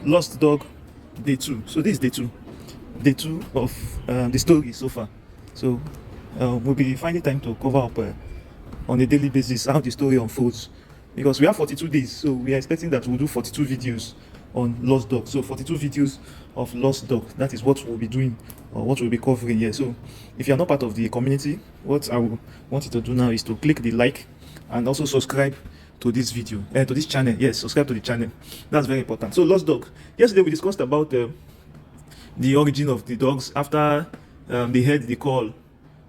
Lost Dog Day 2. So this is day two of the story so far. So we'll be finding time to cover up on a daily basis how the story unfolds, because we have 42 days, so we are expecting that we'll do 42 videos on Lost Dog. So 42 videos of Lost Dog, that is what we'll be doing, or what we'll be covering here. So if you're not part of the community, what I will want you to do now is to click the like and also subscribe to this video, to this channel. Yes, subscribe to the channel. That's very important. So Lost Dog, yesterday we discussed about the origin of the dogs after they heard the call.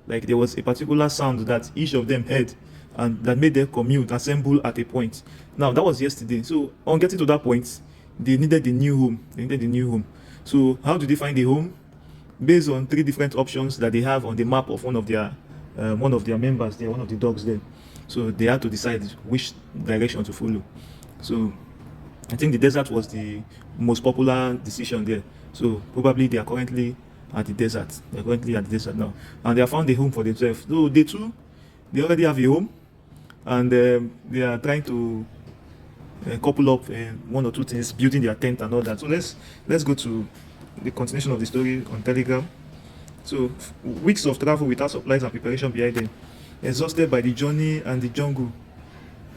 Like there was a particular sound that each of them heard and that made them commute, assemble at a point. Now that was yesterday. So on getting to that point, they needed a new home. So how do they find a home? Based on 3 different options that they have on the map of one of their members there, one of the dogs there. So they had to decide which direction to follow. So I think the desert was the most popular decision there. So probably they are currently at the desert. They're currently at the desert now, and they have found a home for themselves. So day 2, they already have a home, and they are trying to couple up 1 or 2 things, building their tent and all that. So let's go to the continuation of the story on Telegram. So weeks of travel without supplies and preparation behind them, exhausted by the journey and the jungle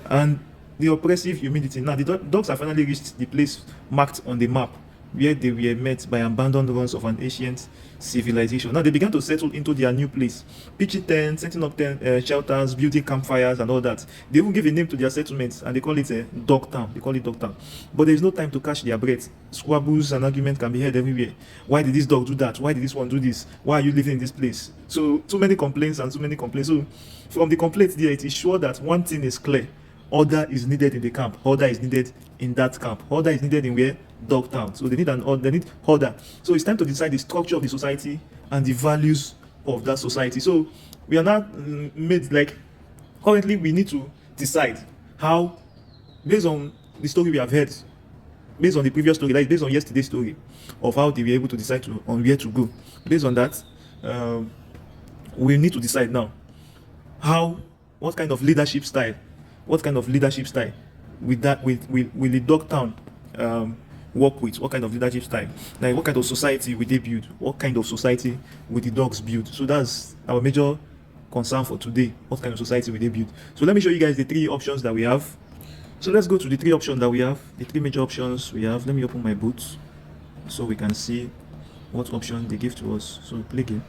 and the oppressive humidity. Now the dogs have finally reached the place marked on the map, where they were met by abandoned ruins of an ancient civilization. Now they began to settle into their new place, pitching tents, setting up shelters, building campfires and all that. They even give a name to their settlements, and they call it a dog town. But there is no time to catch their breath. Squabbles and arguments can be heard everywhere. Why did this dog do that? Why did this one do this? Why are you living in this place? So too many complaints. So from the complaints there, it is sure that one thing is clear: order is needed in the camp. Order is needed in that camp. Order is needed in where? Dogtown. So they need order. So it's time to decide the structure of the society and the values of that society. So we are now made like, currently we need to decide how, based on the story we have heard, based on the previous story, like based on yesterday's story, of how they were able to decide on where to go. Based on that, we need to decide now what kind of leadership style will the Dogtown work with? What kind of leadership style? Like what kind of society will they build? What kind of society will the dogs build? So that's our major concern for today. What kind of society will they build? So let me show you guys the 3 options that we have. So let's go to the 3 options that we have, the 3 major options we have. Let me open my boots so we can see what option they give to us. So play game.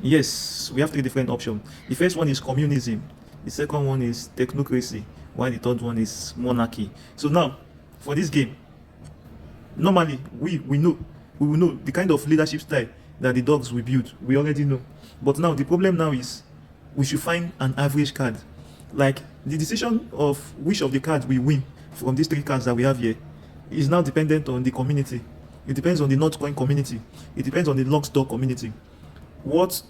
Yes, we have 3 different options. The first one is communism. The second one is technocracy, while the third one is monarchy. So now, for this game, normally we will know the kind of leadership style that the dogs will build. We already know. But now the problem now is we should find an average card. Like the decision of which of the cards we win from these 3 cards that we have here is now dependent on the community. It depends on the Notcoin community. It depends on the Lost Dog community. What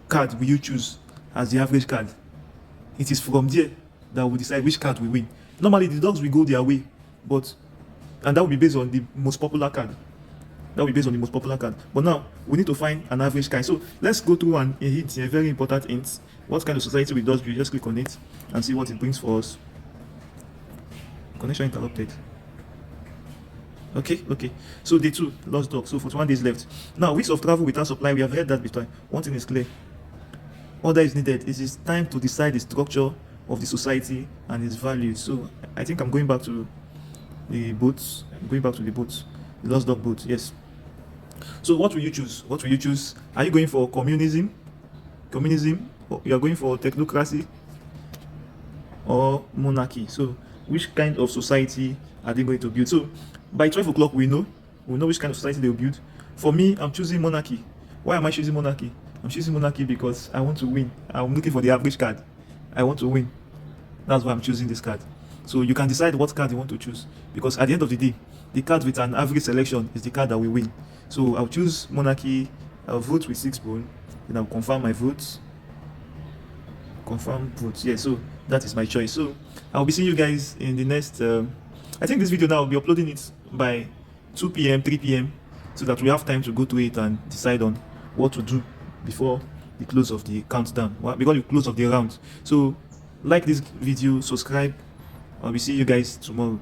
card will you choose as the average card? It is from there that we decide which card we win. Normally the dogs will go their way, and that will be based on the most popular card. But now we need to find an average card. So let's go through a very important hint. What kind of society we does? We just click on it and see what it brings for us. Connection interrupted. Okay. So day 2, Lost Dog. So 41 days left. Now weeks of travel without supply. We have heard that before. One thing is clear: order is needed. It is time to decide the structure of the society and its values. So I think I'm going back to the boats. The Lost Dog boat. Yes. So what will you choose? Are you going for communism? Or you are going for technocracy or monarchy? So which kind of society are they going to build? So by 12 o'clock we'll know which kind of society they will build. For me, I'm choosing monarchy. Why am I choosing monarchy? I'm choosing monarchy because I want to win. I'm looking for the average card. I want to win. That's why I'm choosing this card. So you can decide what card you want to choose, because at the end of the day, the card with an average selection is the card that will win. So I'll choose monarchy. I'll vote with 6 bone. Then I'll confirm my votes. Yeah, so that is my choice. So I'll be seeing you guys in the next I think this video now, I'll be uploading it by 2 p.m 3 p.m so that we have time to go to it and decide on what to do before the close of the countdown, before the close of the round. So like this video, subscribe, and we'll see you guys tomorrow.